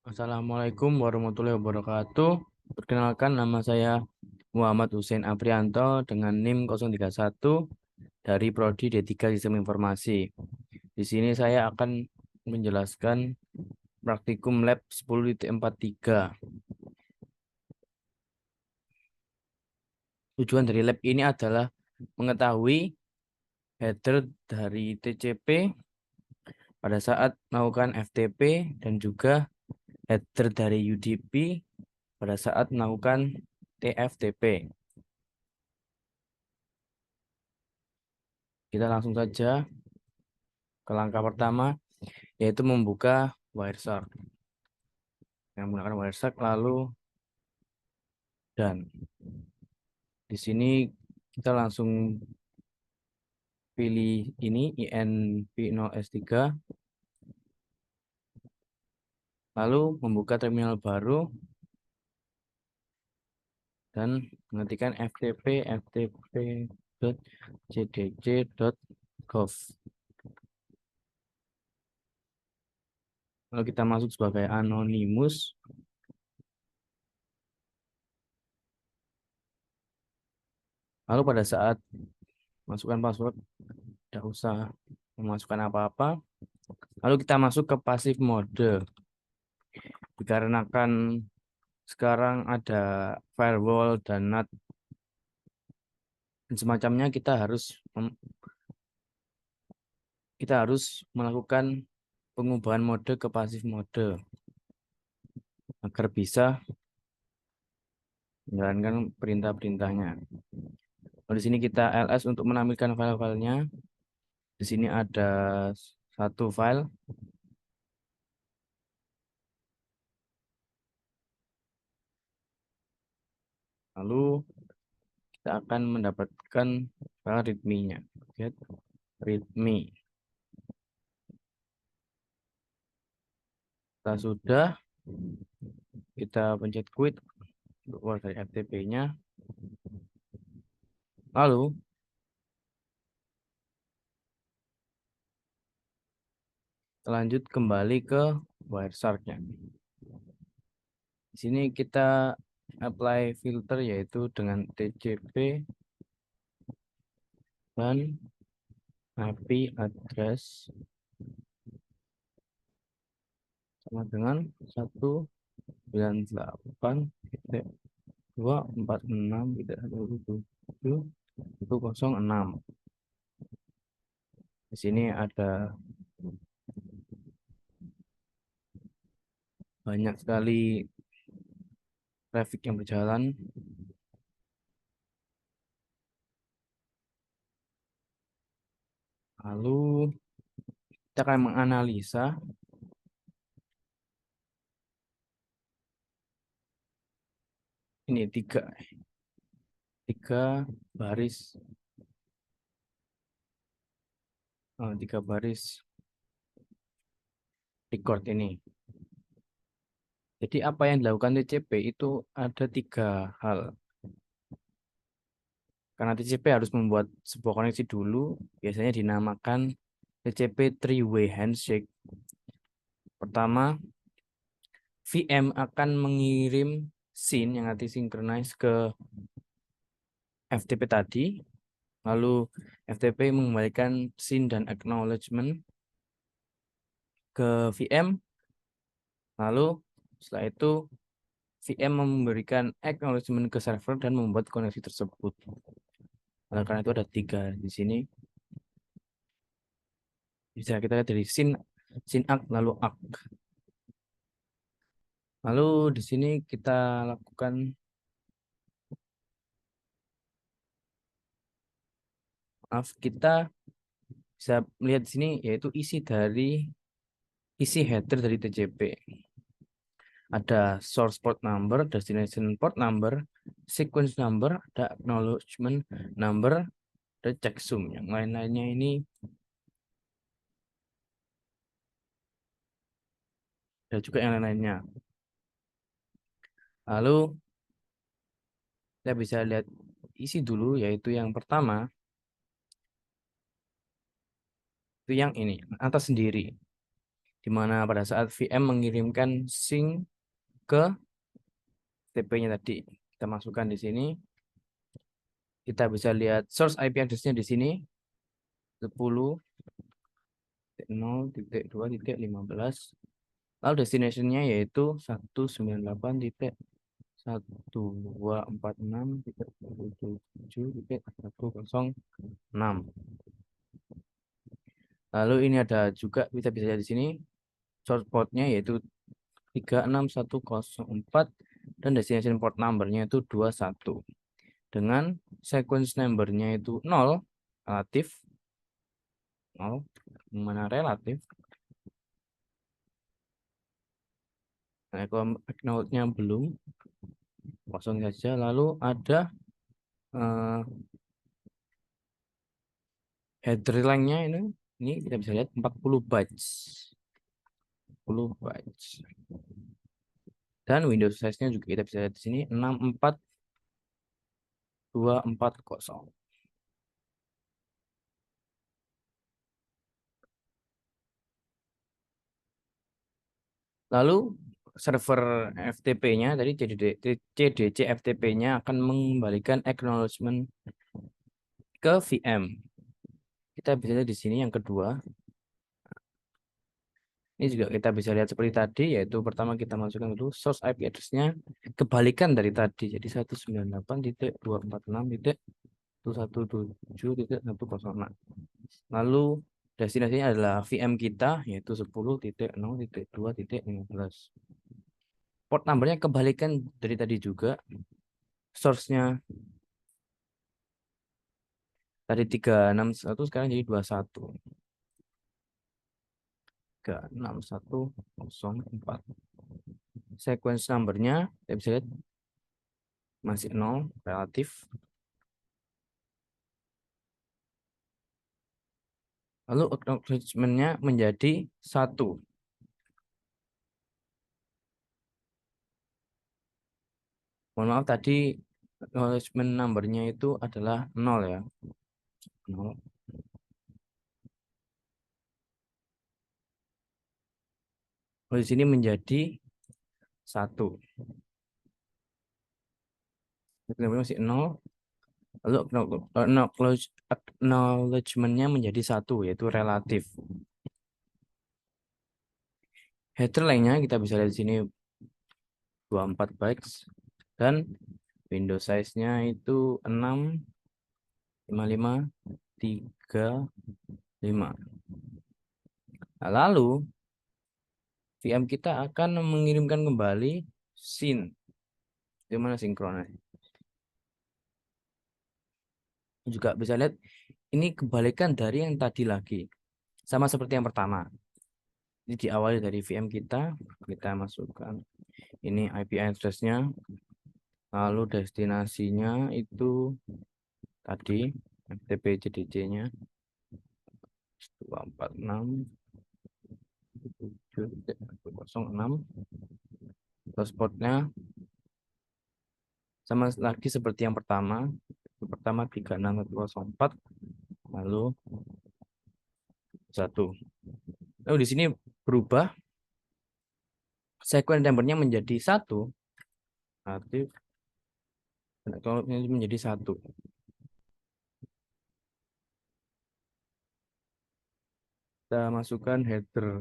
Assalamualaikum warahmatullahi wabarakatuh. Perkenalkan, nama saya Muhammad Hussein Aprianto dengan NIM 031 dari Prodi D3 Sistem Informasi. Di sini saya akan menjelaskan praktikum lab 10.43. Tujuan dari lab ini adalah mengetahui header dari TCP pada saat melakukan FTP dan juga header dari UDP pada saat melakukan TFTP. Kita langsung saja ke langkah pertama, yaitu membuka Wireshark. Yang menggunakan Wireshark lalu dan di sini kita langsung pilih ini INV0S3, lalu membuka terminal baru dan mengetikkan ftp.cdc.gov. Lalu kita masuk sebagai anonymous. Lalu pada saat masukkan password, tidak usah memasukkan apa-apa. Lalu kita masuk ke passive mode. Dikarenakan sekarang ada firewall dan NAT dan semacamnya, kita harus melakukan pengubahan mode ke passive mode agar bisa menjalankan perintah-perintahnya. Di sini kita ls untuk menampilkan file-filenya. Di sini ada satu file. Lalu kita akan mendapatkan file readme-nya. Get readme. Setelah sudah, kita pencet quit untuk keluar dari FTP-nya. Lalu lanjut kembali ke Wireshark-nya. Di sini kita apply filter yaitu dengan TCP dan IP address sama dengan 198.246.107.106. Di sini ada banyak sekali traffic yang berjalan. Lalu kita akan menganalisa ini tiga baris tiga baris record ini. Jadi apa yang dilakukan TCP itu ada tiga hal. Karena TCP harus membuat sebuah koneksi dulu, biasanya dinamakan TCP three-way handshake. Pertama, VM akan mengirim SYN yang nanti synchronize ke FTP tadi, lalu FTP mengembalikan SYN dan acknowledgement ke VM, lalu setelah itu VM memberikan acknowledgement ke server dan membuat koneksi tersebut. Oleh karena itu ada tiga di sini. Bisa kita lihat dari SYN-ACK lalu ACK. Lalu di sini kita lakukan kita bisa melihat di sini yaitu isi header dari TCP. Ada source port number, destination port number, sequence number, ada acknowledgement number, ada checksum. Yang lain-lainnya ini ada juga yang lain-lainnya. Lalu kita bisa lihat isi dulu, yaitu yang pertama itu yang ini atas sendiri. di mana pada saat VM mengirimkan sync ke FTP-nya tadi. Kita masukkan di sini. Kita bisa lihat source IP address-nya di sini 10.0.2.15. Lalu destination-nya yaitu 198.1246.107.106. Lalu ini ada juga kita bisa lihat di sini source port-nya yaitu 36104 dan destination port number-nya itu 21. Dengan sequence number-nya itu 0 relatif 0 mana relatif. Nah, acknowledge-nya belum, kosong saja. Lalu ada header length-nya ini kita bisa lihat 40 bytes. 10 bytes. Dan Windows size-nya juga kita bisa lihat di sini 64240. Lalu server FTP-nya tadi CDC FTP-nya akan mengembalikan acknowledgement ke VM. Kita bisa lihat di sini yang kedua. Ini juga kita bisa lihat seperti tadi, yaitu pertama kita masukkan dulu source IP address-nya kebalikan dari tadi. Jadi 198.246.117.106. Lalu destinasinya adalah VM kita, yaitu 10.0.2.15. Port number-nya kebalikan dari tadi juga. Source-nya tadi 361, sekarang jadi 21. 36104. Sequence number-nya kita bisa lihat masih 0 relatif. Lalu acknowledgement-nya menjadi 1. Mohon maaf tadi acknowledgement number-nya itu adalah 0 ya. 0. Lalu di sini menjadi 1. Masih 0. Lalu acknowledgement-nya menjadi 1, yaitu relatif. Header length-nya kita bisa lihat di sini 24 bytes dan window size-nya itu 65535. Nah, lalu VM kita akan mengirimkan kembali SYN. Di mana sinkronnya? Juga bisa lihat ini kebalikan dari yang tadi lagi. Sama seperti yang pertama. Ini diawali dari VM kita masukkan ini IP address-nya, lalu destinasinya itu tadi FTP CDC-nya 246.107.106. Terus portnya sama lagi seperti yang pertama. Yang pertama 36104, lalu 1. Lalu di sini berubah sequence number-nya menjadi 1. Aktif. Kalau menjadi 1. Kita masukkan header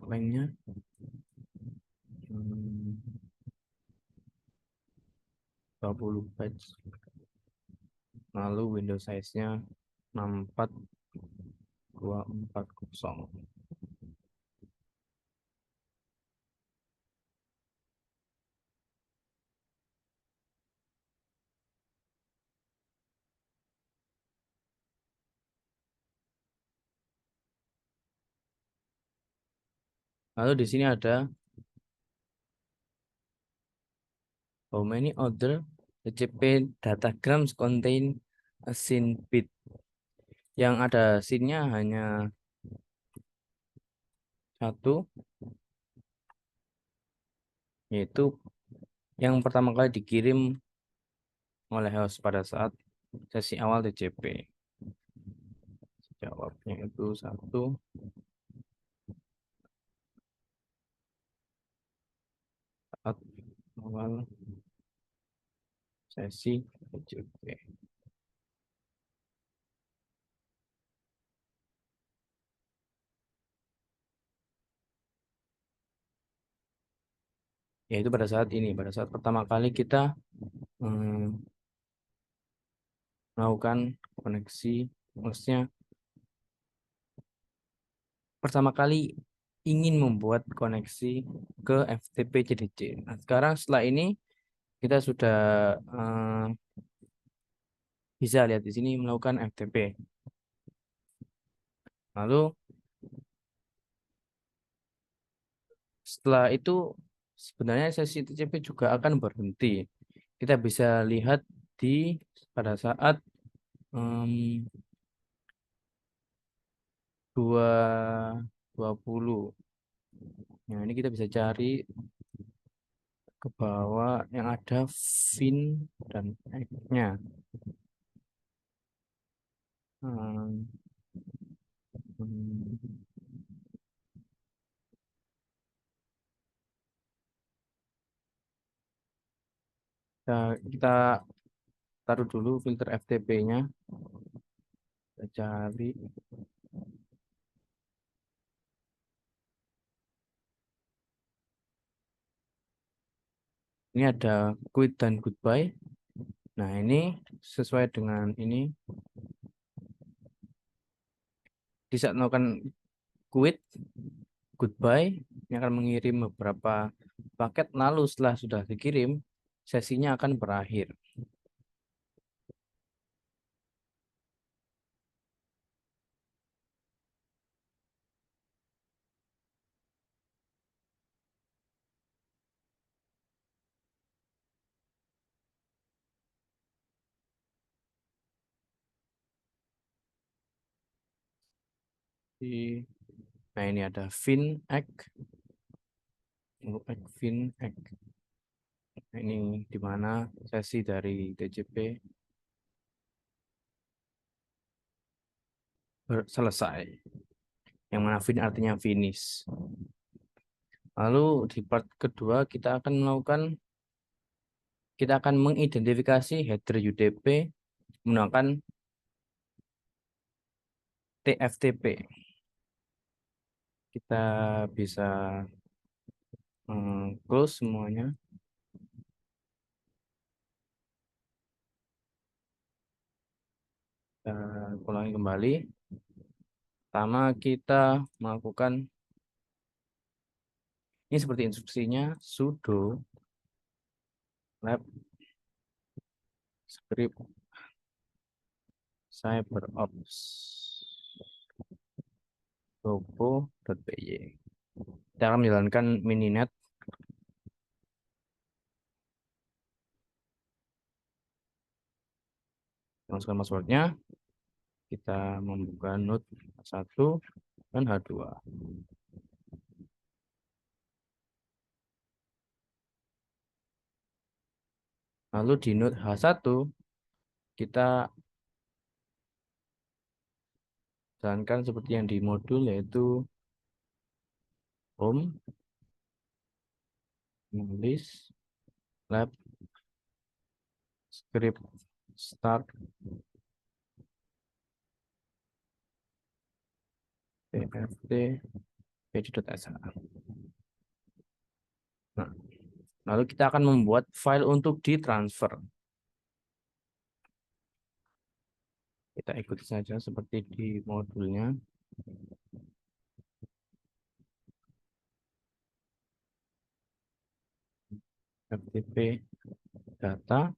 length-nya 20 bytes. Lalu Windows size-nya 64240. Lalu di sini ada how many other TCP datagrams contain a SYN bit. Yang ada SYN-nya hanya 1, yaitu yang pertama kali dikirim oleh host pada saat sesi awal TCP. Jawabnya itu satu saat awal sesi PJP. Yaitu pada saat ini, pada saat pertama kali kita melakukan koneksi, maksudnya pertama kali ingin membuat koneksi ke FTP JDC. Nah, sekarang setelah ini kita sudah bisa lihat di sini melakukan FTP. Lalu setelah itu sebenarnya sesi TCP juga akan berhenti. Kita bisa lihat di pada saat em, 2.20. Nah, ini kita bisa cari ke bawah yang ada fin dan egg-nya. Hmm, hmm, kita taruh dulu filter FTP-nya. Kita cari. Ini ada quit dan goodbye. Nah, ini sesuai dengan ini. Di saat melakukan quit, goodbye, ini akan mengirim beberapa paket. Lalu setelah sudah dikirim, sesinya akan berakhir. Di, nah, ini ada fin egg, egg fin egg. Nah, ini di mana sesi dari TCP selesai. Yang mana fin artinya finish. Lalu di part kedua kita akan mengidentifikasi header UDP menggunakan TFTP. Kita bisa close semuanya. Kita ulangi kembali. Pertama kita melakukan ini seperti instruksinya sudo lab script cyberops topo.py. Kita akan menjalankan mininet. Masukkan passwordnya. Kita membuka node H1 dan H2. Lalu di node H1 kita jalankan seperti yang di modul, yaitu home, list, lab, script, start, tft, page.sh. Nah, lalu kita akan membuat file untuk ditransfer. Kita ikuti saja seperti di modulnya. FTP data.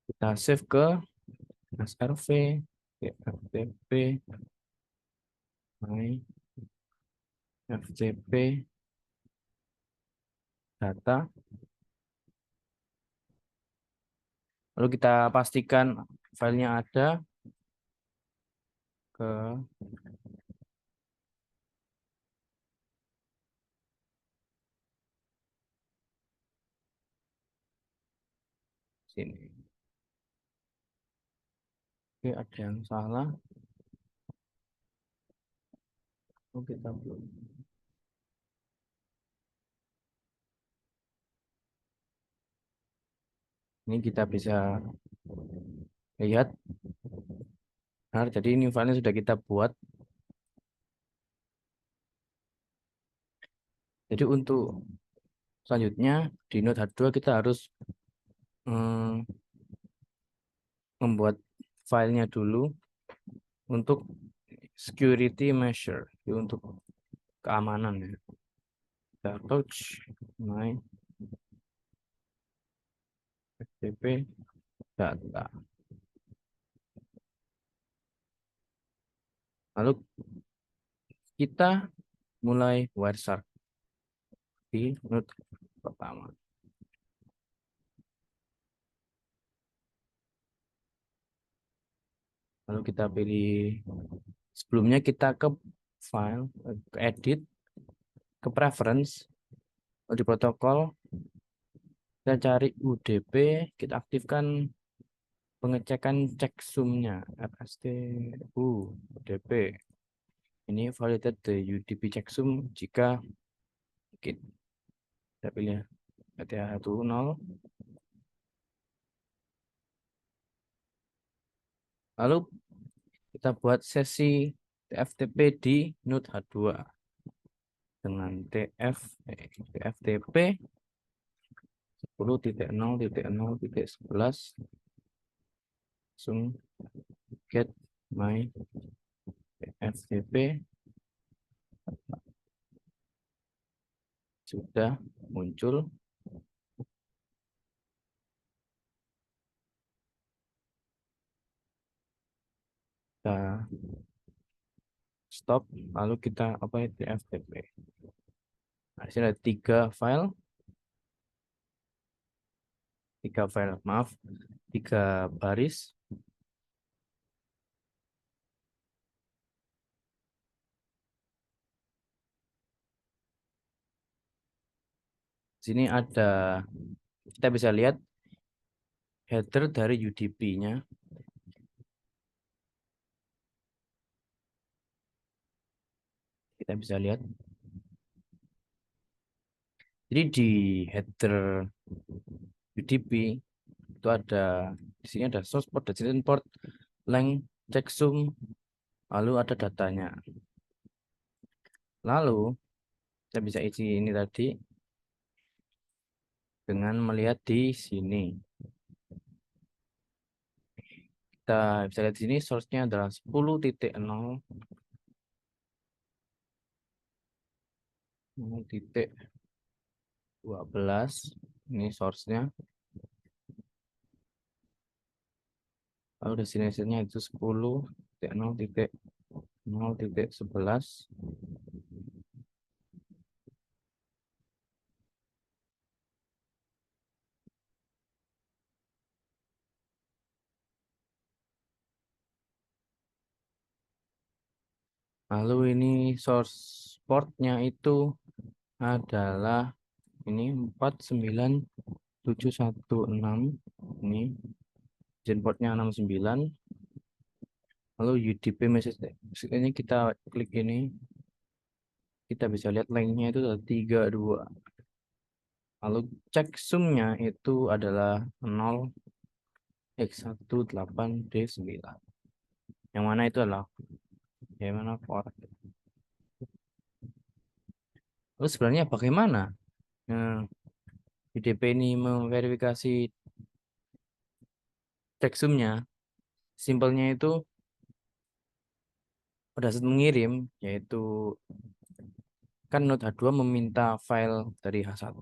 Kita save ke srv, FTP, my FTP data. Lalu kita pastikan filenya ada ke sini. Oke, ada yang salah. Oh, kita belum. Ini kita bisa lihat. Nah, jadi ini filenya sudah kita buat. Jadi untuk selanjutnya di Node H2 kita harus hmm, membuat filenya dulu untuk security measure, jadi untuk keamanan ya. Kita touch my FTP data. Lalu kita mulai wireshark di node pertama. Lalu kita pilih, sebelumnya kita ke file, ke edit, ke preference, di protokol, kita cari UDP, kita aktifkan pengecekan checksumnya, rst UDP. Ini validate the UDP checksum jika kita pilih TH1 0. Lalu kita buat sesi TFTP di node H2 dengan TFTP 10.0.0.11 langsung get my TFTP sudah muncul. Kita stop, lalu kita apa itu TFTP. Nah, sini ada tiga file, maaf, 3 baris. Sini ada, kita bisa lihat header dari UDP-nya. Kita bisa lihat. Jadi di header UDP itu ada, di sini ada source port, destination port, length, checksum, lalu ada datanya. Lalu kita bisa isi ini tadi dengan melihat di sini. Kita bisa lihat di sini source-nya adalah 10.0.12. Ini source-nya. Lalu destination-nya itu 10.0.0.11. Lalu ini source port-nya itu adalah ini 49716. Ini gen portnya 69. Lalu UDP message, ini kita klik ini, kita bisa lihat length-nya itu adalah 32. Lalu checksumnya itu adalah 0x18D9. Yang mana itu adalah yang mana for. Lalu sebenarnya bagaimana UDP ini memverifikasi checksumnya? Simpelnya itu pada saat mengirim, yaitu kan node H2 meminta file dari H1.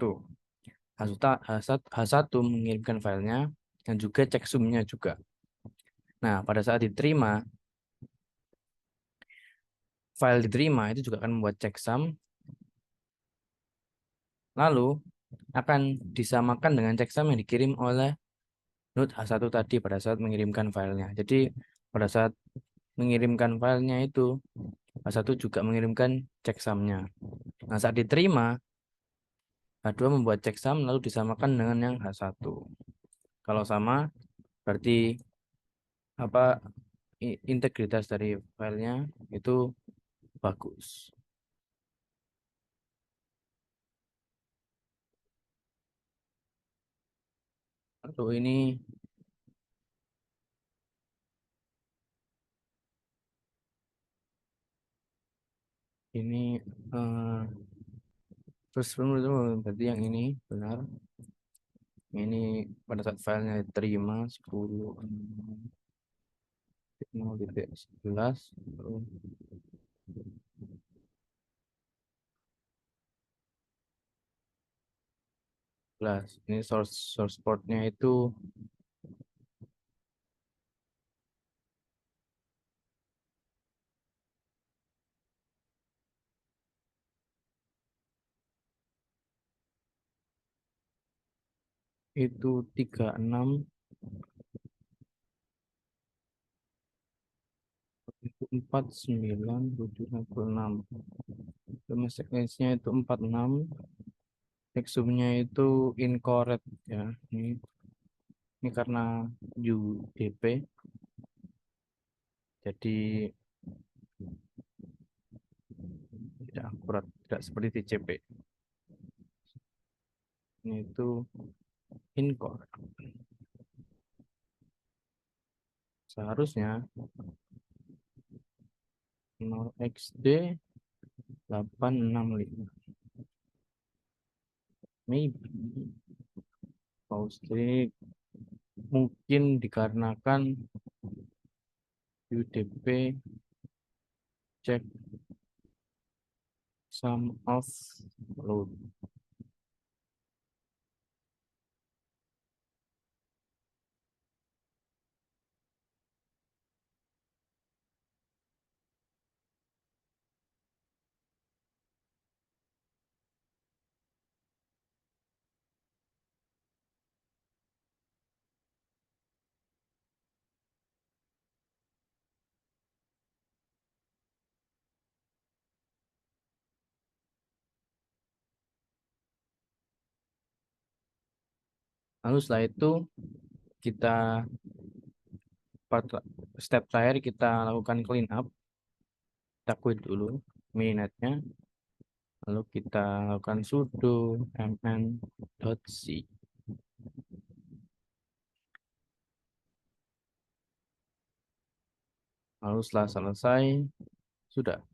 H1 mengirimkan filenya dan juga checksumnya juga. Nah, pada saat diterima, file diterima itu juga akan membuat checksum, lalu akan disamakan dengan checksum yang dikirim oleh node H1 tadi pada saat mengirimkan filenya. Jadi pada saat mengirimkan filenya itu H1 juga mengirimkan checksumnya. Nah, saat diterima, H2 membuat checksum lalu disamakan dengan yang H1. Kalau sama berarti apa, integritas dari filenya itu bagus. Lalu ini eh, first film itu berarti yang ini benar. Ini pada saat filenya diterima 10.0.11 ini source portnya itu itu 36 49 766. Domestic range-nya itu 46. Exumnya itu incorrect ya. Ini karena UDP jadi tidak akurat, tidak seperti TCP. Ini itu incorrect. Seharusnya 0xd 865. Maybe Faustrik mungkin dikarenakan UDP check sum of load. Lalu setelah itu kita step terakhir kita lakukan clean up. Kita quit dulu mininetnya. Lalu kita lakukan sudo mn.c. Lalu setelah selesai sudah.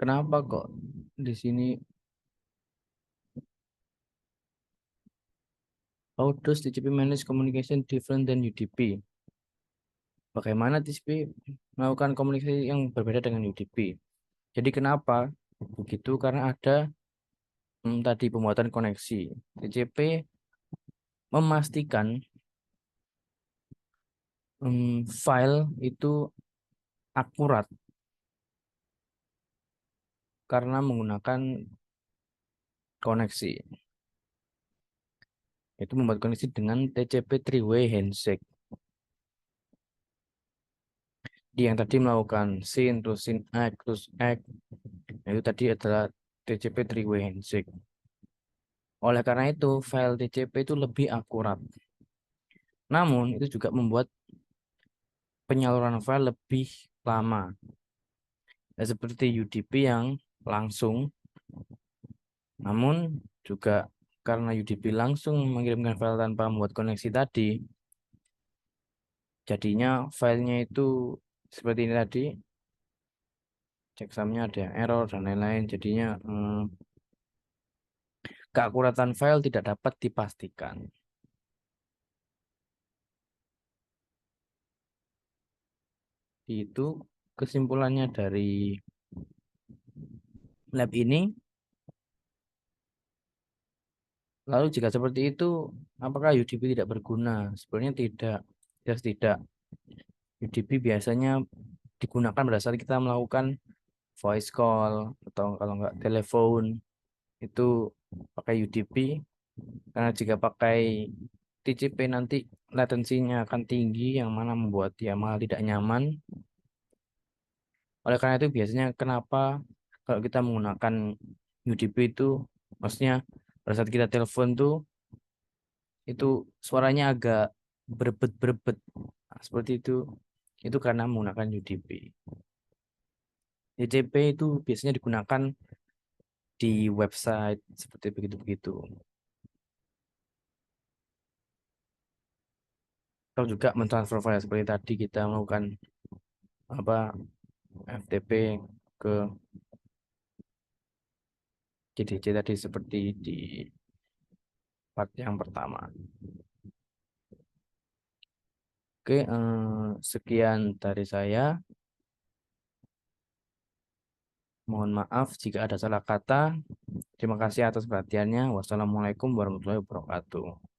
Kenapa kok di sini how does TCP manage communication different than UDP? Bagaimana TCP melakukan komunikasi yang berbeda dengan UDP? Jadi kenapa begitu? Karena ada tadi pembuatan koneksi. TCP memastikan file itu akurat karena menggunakan koneksi. Itu membuat koneksi dengan TCP three-way handshake. Dia yang tadi melakukan SYN, terus SYN-ACK, terus ACK. Itu tadi adalah TCP three-way handshake. Oleh karena itu, file TCP itu lebih akurat. Namun, itu juga membuat penyaluran file lebih lama. Ya, seperti UDP yang langsung. Namun, juga karena UDP langsung mengirimkan file tanpa membuat koneksi tadi, jadinya filenya itu seperti ini tadi. Checksumnya ada yang error dan lain-lain. Jadinya keakuratan file tidak dapat dipastikan. Itu kesimpulannya dari lab ini. Lalu jika seperti itu, apakah UDP tidak berguna? Sebenarnya tidak. Tidak. UDP biasanya digunakan pada saat kita melakukan voice call atau kalau nggak telepon itu pakai UDP. Karena jika pakai TCP nanti latensinya akan tinggi yang mana membuat dia malah tidak nyaman. Oleh karena itu biasanya kenapa kalau kita menggunakan UDP itu maksudnya pada saat kita telepon tuh itu suaranya agak berebet-berebet. Nah, seperti itu karena menggunakan UDP. DCP itu biasanya digunakan di website seperti begitu-begitu. Atau juga mentransfer file seperti tadi kita melakukan apa FTP ke JDC tadi seperti di part yang pertama. Oke, sekian dari saya. Mohon maaf jika ada salah kata. Terima kasih atas perhatiannya. Wassalamualaikum warahmatullahi wabarakatuh.